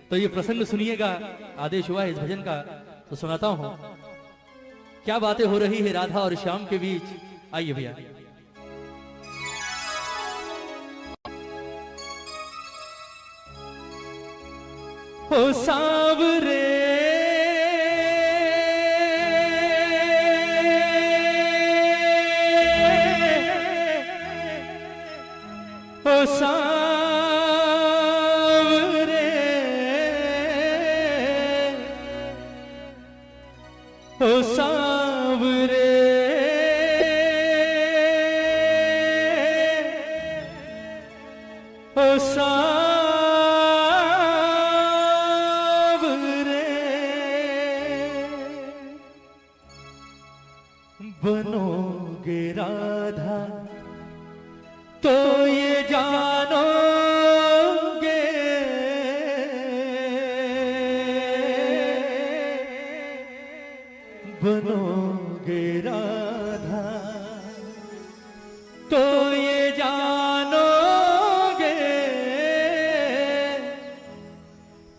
तो ये प्रसंग सुनिएगा, आदेश हुआ है इस भजन का तो सुनाता हूं। क्या बातें हो रही है राधा और श्याम के बीच, आइए भैया। ओ सांवरे ओ सांवरे ओ सांवरे ओ सांवरे बनोगे राधा तो ये जानोगे, बनोगे राधा तो ये जानोगे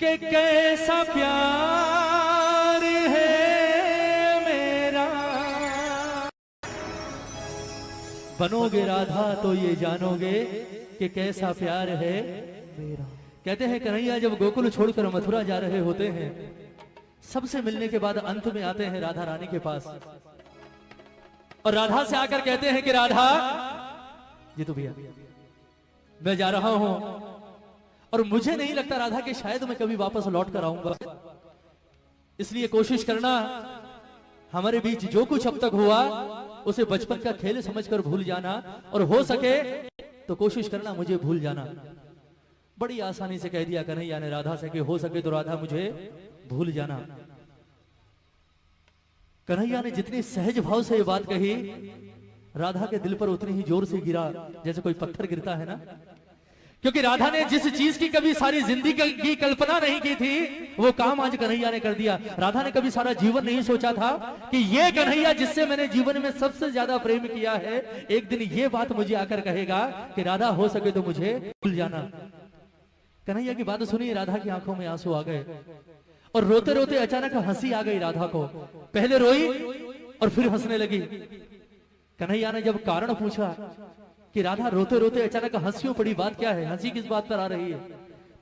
कि कैसा प्यार है मेरा। बनोगे राधा तो ये जानोगे कि कैसा प्यार है मेरा। कहते हैं कन्हैया जब गोकुल छोड़कर मथुरा जा रहे होते हैं, सबसे मिलने के बाद अंत में आते हैं राधा रानी के पास और राधा से आकर कहते हैं कि राधा जी तो भैया मैं जा रहा हूं और मुझे नहीं लगता राधा कि शायद मैं कभी वापस लौट कर आऊंगा, इसलिए कोशिश करना हमारे बीच जो कुछ अब तक हुआ उसे बचपन का खेल समझकर भूल जाना और हो सके तो कोशिश करना मुझे भूल जाना। बड़ी आसानी से कह दिया कन्हैया ने राधा से कि हो सके तो राधा मुझे भूल जाना। कन्हैया ने जितनी सहज भाव से ये बात कही, राधा के दिल पर उतनी ही जोर से गिरा जैसे कोई पत्थर गिरता है ना, क्योंकि राधा ने जिस चीज की कभी सारी जिंदगी की कल्पना नहीं की थी वो काम आज कन्हैया ने कर दिया। राधा ने कभी सारा जीवन नहीं सोचा था कि ये कन्हैया जिससे मैंने जीवन में सबसे ज्यादा प्रेम किया है, एक दिन ये बात मुझे आकर कहेगा कि राधा हो सके तो मुझे भूल जाना। कन्हैया की बात सुनी, राधा की आंखों में आंसू आ गए और रोते रोते अचानक हंसी आ गई राधा को। पहले रोई और फिर हंसने लगी। कन्हैया ने जब कारण पूछा कि राधा रोते रोते अचानक हंसियों पड़ी, बात क्या है, हंसी किस बात पर आ रही है,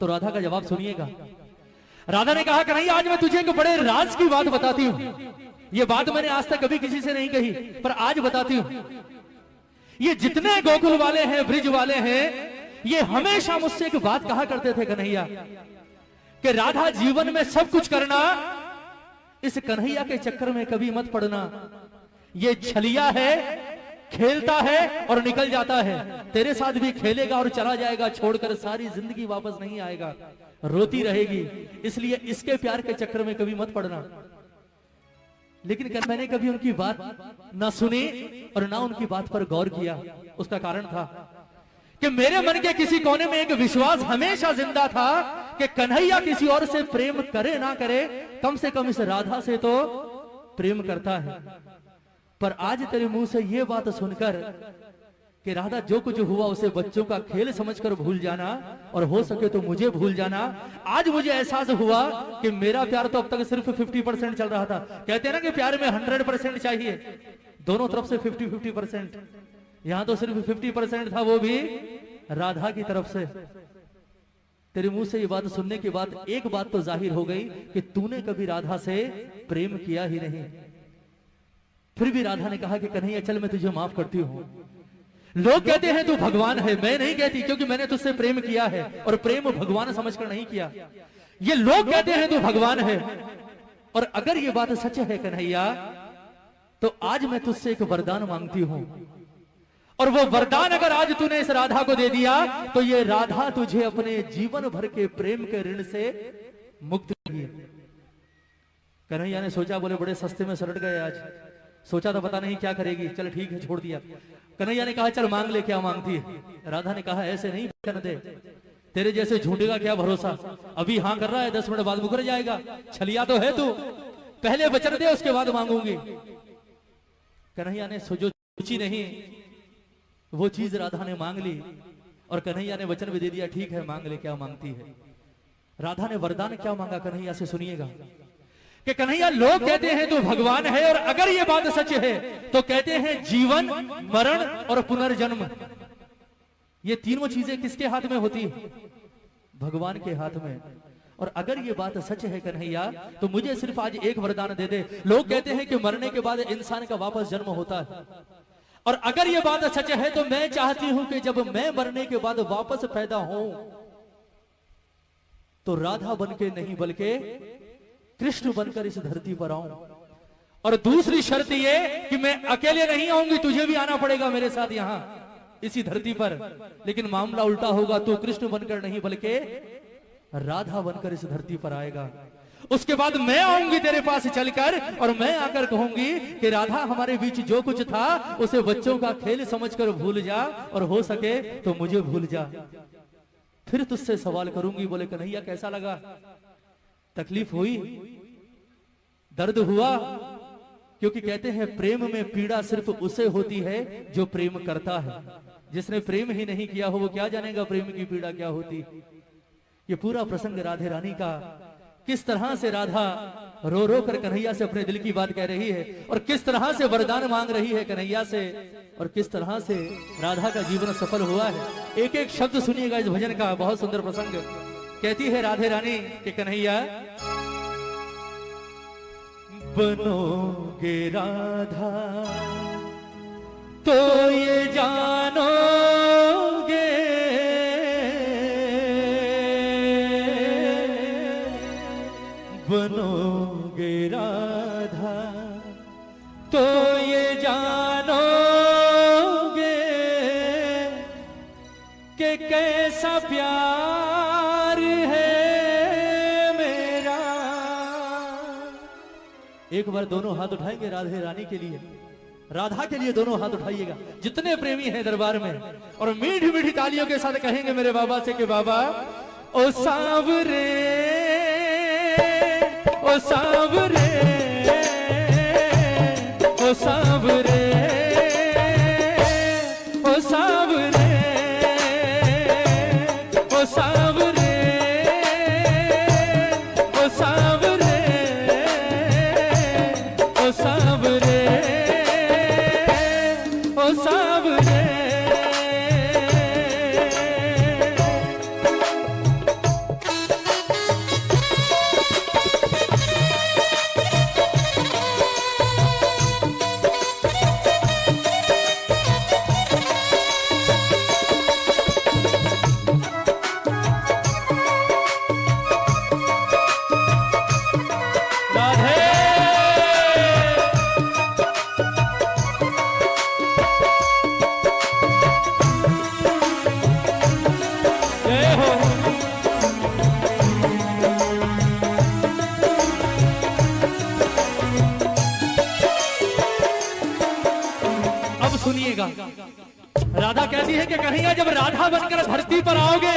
तो राधा का जवाब सुनिएगा। राधा ने कहा कन्हैया आज मैं तुझे एक बड़े राज की बात बताती हूं। ये बात मैंने आज तक कभी किसी से नहीं कही पर आज बताती हूं। ये जितने गोकुल वाले हैं, ब्रिज वाले हैं, ये हमेशा मुझसे एक बात कहा करते थे कन्हैया कि राधा जीवन में सब कुछ करना, इस कन्हैया के चक्कर में कभी मत पड़ना। ये छलिया है, खेलता है और निकल जाता है, तेरे साथ भी खेलेगा और चला जाएगा, छोड़कर सारी जिंदगी वापस नहीं आएगा, रोती रहेगी, इसलिए इसके प्यार के चक्कर में कभी मत पड़ना। लेकिन मैंने कभी उनकी बात ना सुनी और ना उनकी बात पर गौर किया। उसका कारण था कि मेरे मन के किसी कोने में एक विश्वास हमेशा जिंदा था कि कन्हैया किसी और से प्रेम करे ना करे, कम से कम इस राधा से तो प्रेम करता है। पर आज तेरे मुंह से ये बात सुनकर कि राधा जो कुछ हुआ उसे बच्चों का खेल समझकर भूल जाना और हो सके तो मुझे भूल जाना, आज मुझे एहसास हुआ कि मेरा प्यार तो अब तक सिर्फ 50% चल रहा था। कहते हैं ना कि प्यार में 100% चाहिए, दोनों तरफ से 50-50%, यहां तो सिर्फ 50% था, वो भी राधा की तरफ से। तेरे मुंह से ये बात सुनने के बाद एक बात तो जाहिर हो गई कि तूने कभी राधा से प्रेम किया ही नहीं। फिर भी राधा ने कहा कि कन्हैया चल मैं तुझे माफ करती हूं। लोग कहते हैं तू भगवान है, मैं नहीं कहती, क्योंकि मैंने तुझसे प्रेम किया है और प्रेम भगवान समझकर नहीं किया। ये लोग कहते हैं तू भगवान है, और अगर ये बात सच है कन्हैया तो आज मैं तुझसे एक वरदान मांगती हूं, और वो वरदान अगर आज तूने इस राधा को दे दिया तो ये राधा तुझे अपने जीवन भर के प्रेम के ऋण से मुक्त करेगी। कन्हैया ने सोचा, बोले बड़े सस्ते में सलट गए आज, सोचा था पता नहीं क्या करेगी, चल ठीक है छोड़ दिया। कन्हैया ने कहा चल मांग ले, क्या मांगती है। राधा ने कहा ऐसे नहीं वचन दे, तेरे जैसे झूठे का क्या भरोसा, अभी हाँ कर रहा है 10 मिनट बाद मुकर जाएगा, छलिया तो है तू, पहले वचन दे उसके बाद मांगूंगी। कन्हैया ने जो सोची नहीं वो चीज राधा ने मांग ली और कन्हैया ने वचन भी दे दिया, ठीक है मांग ले क्या मांगती है। राधा ने वरदान क्या मांगा कन्हैया से, सुनिएगा कि कन्हैया लोग कहते हैं तू भगवान है, और अगर ये बात सच है तो कहते हैं जीवन, मरण और पुनर्जन्म, ये तीनों चीजें किसके हाथ में होती है? भगवान के हाथ में। और अगर ये बात सच है कन्हैया तो मुझे सिर्फ आज एक वरदान दे दे। लोग कहते हैं कि मरने के बाद इंसान का वापस जन्म होता है, और अगर ये बात सच है तो मैं चाहती हूं कि जब मैं मरने के बाद वापस पैदा हूं तो राधा बनके नहीं बल्कि कृष्ण बनकर इस धरती पर आऊं। और दूसरी शर्त ये कि मैं अकेले नहीं आऊंगी, तुझे भी आना पड़ेगा मेरे साथ यहां इसी धरती पर। लेकिन मामला उल्टा होगा, तू कृष्ण बनकर नहीं बल्कि राधा बनकर इस धरती पर आएगा। उसके बाद मैं आऊंगी तेरे पास चलकर, और मैं आकर कहूंगी कि राधा हमारे बीच जो कुछ था उसे बच्चों का खेल समझकर भूल जा, और हो सके तो मुझे भूल जा। फिर तुझसे सवाल करूंगी। बोले कन्हैया कैसा लगा? तकलीफ हुई, दर्द हुआ? क्योंकि कहते हैं प्रेम में पीड़ा सिर्फ उसे होती है जो प्रेम करता है। जिसने प्रेम ही नहीं किया हो वो क्या जानेगा प्रेम की पीड़ा क्या होती। ये पूरा प्रसंग राधे रानी का, किस तरह से राधा रो रो कर कन्हैया से अपने दिल की बात कह रही है, और किस तरह से वरदान मांग रही है कन्हैया से, और किस तरह से राधा का जीवन सफल हुआ है। एक एक शब्द सुनिएगा इस भजन का, बहुत सुंदर प्रसंग। कहती है राधे रानी कि कन्हैया बनोगे राधा तो ये जानोगे, बनोगे राधा तो ये जानोगे कि कैसा प्यार है मेरा। एक बार दोनों हाथ उठाएंगे राधे रानी के लिए, राधा के लिए दोनों हाथ उठाइएगा जितने प्रेमी हैं दरबार में, और मीठी मीठी तालियों के साथ कहेंगे मेरे बाबा से कि बाबा ओ सांवरे, ओ सांवरे, ओ सांवरे, ओ सांवरे, ओ सांवरे, ओ सांवरे, ओ सांवरे, ओ सांवरे। सुनिएगा राधा कहती है कि कन्हैया जब राधा बनकर धरती पर आओगे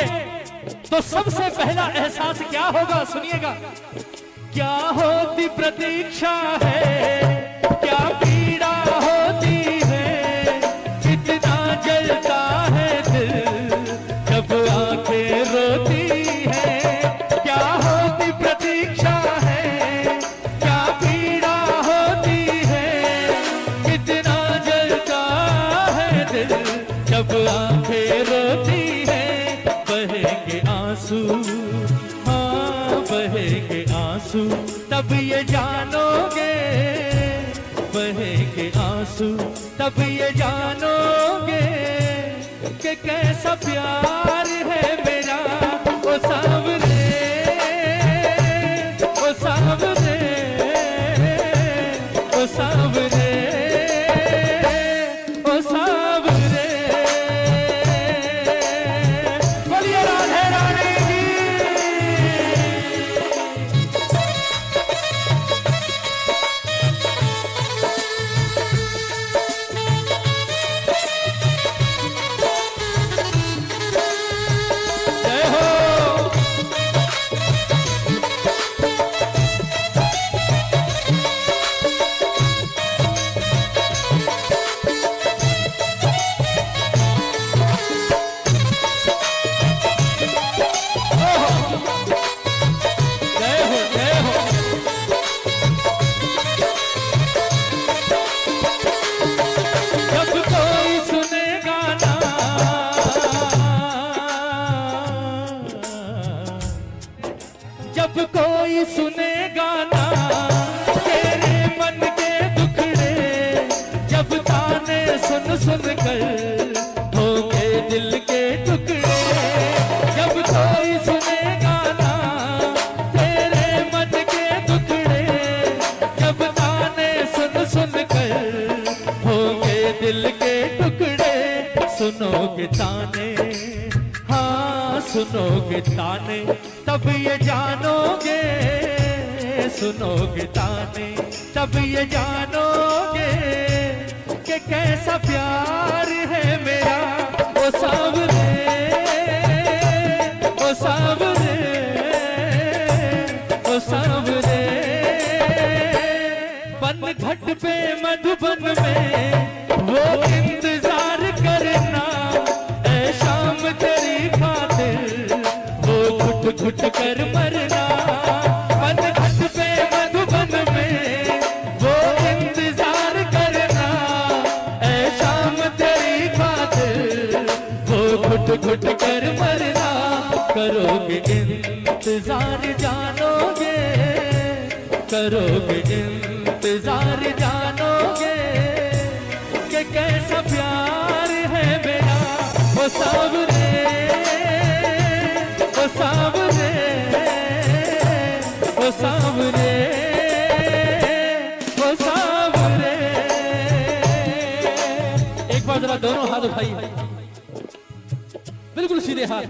तो सबसे पहला एहसास क्या होगा, सुनिएगा। क्या होती प्रतीक्षा है, क्या पीड़ा होती है, कितना जलता है दिल जब आंखें रोती है। क्या होती प्रतीक्षा है, क्या पीड़ा होती है, कितना जलता है दिल जब आंखें रोती है। बहेंगे आंसू, हाँ बहेंगे आंसू, तब ये जानोगे, बहेंगे आंसू तब ये जानोगे कि कैसा प्यार है मेरा। ओ सांवरे, ओ सांवरे, ओ सांवरे, ओ सांवरे। बोलिए राधे रानी की। जब कोई सुनेगा ना तेरे मन के दुखड़े, जब ताने सुन सुन कर होंगे दिल के टुकड़े, जब कोई सुनेगा ना तेरे मन के दुखड़े, जब ताने सुन सुन कर होंगे दिल के टुकड़े। सुनोगे ताने, हाँ सुनोगे ताने, तब ये जानोगे, सुनोगे ताने तब ये जानोगे कि कैसा प्यार है मेरा। ओ सावरे, ओ सावरे, ओ सावरे, बन घट पे मधुबन में वो इंतजार करना, ऐ शाम तेरी खातिर वो घुट घुट कर मरना। बन घट पे मधुबन में वो इंतजार करना, ऐ शाम तेरी खातिर वो घुट घुट कर मरना। करोगे इंतजार जानोगे, करोगे इंतजार जानोगे कि कैसा प्यार है मेरा। वो सावरे, वो सावरे, वो सावरे, वो सावरे। एक बार जरा दोनों हाथ उठाइए, बिल्कुल सीधे हाथ।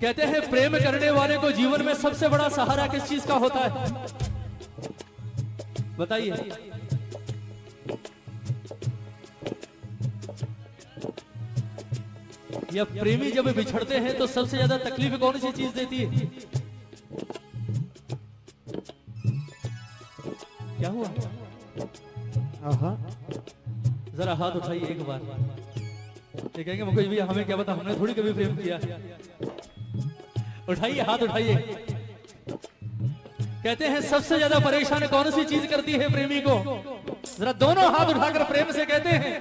कहते हैं प्रेम करने वाले को जीवन में सबसे बड़ा सहारा किस चीज का होता है, बताइए। या प्रेमी जब बिछड़ते हैं तो सबसे ज्यादा तकलीफ कौन सी चीज देती है? क्या हुआ? जरा हाथ उठाइए एक बार। ये कहेंगे मुकेश भैया हमें क्या पता, हमने थोड़ी कभी प्रेम किया। उठाइए हाथ उठाइए। कहते हैं सबसे ज्यादा परेशान कौन सी चीज करती है प्रेमी को? जरा दोनों हाथ उठाकर प्रेम से कहते हैं,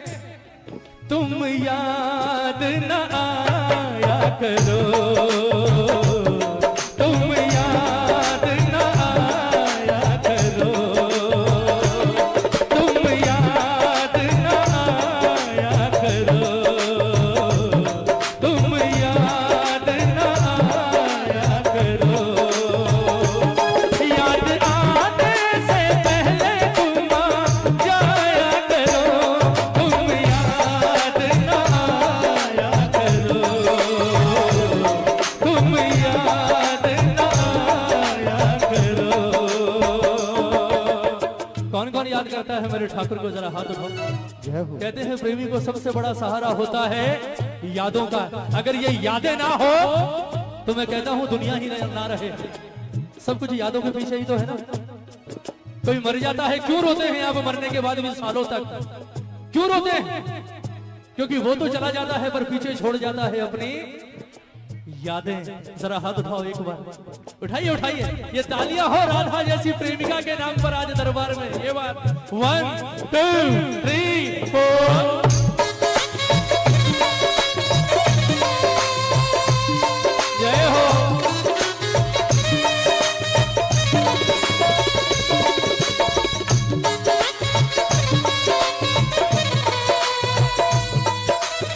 तुम याद न आया करो, तुम याद न आया करो, तुम याद न आया करो, तुम याद न आया करो। याद आने से पहले तुम आ जाया करो, तुम याद न आया करो, तुम याद न आया करो। कौन कौन याद करता है मेरे ठाकुर को? जरा हाथ उठाओ। कहते हैं प्रेमी को सबसे बड़ा सहारा होता है यादों का। अगर ये यादें ना हो तो मैं कहता हूं दुनिया ही ना रहे। सब कुछ यादों के पीछे ही तो है ना। कोई मर जाता है, क्यों रोते हैं आप मरने के बाद भी सालों तक? क्यों रोते हैं? क्योंकि वो तो चला जाता है पर पीछे छोड़ जाता है अपनी यादें। जरा हाथ उठाओ एक बार, उठाइए उठाइए। ये तालियां हो राधा जैसी प्रेमिका के नाम पर आज दरबार में। ये बात 1 2 3 4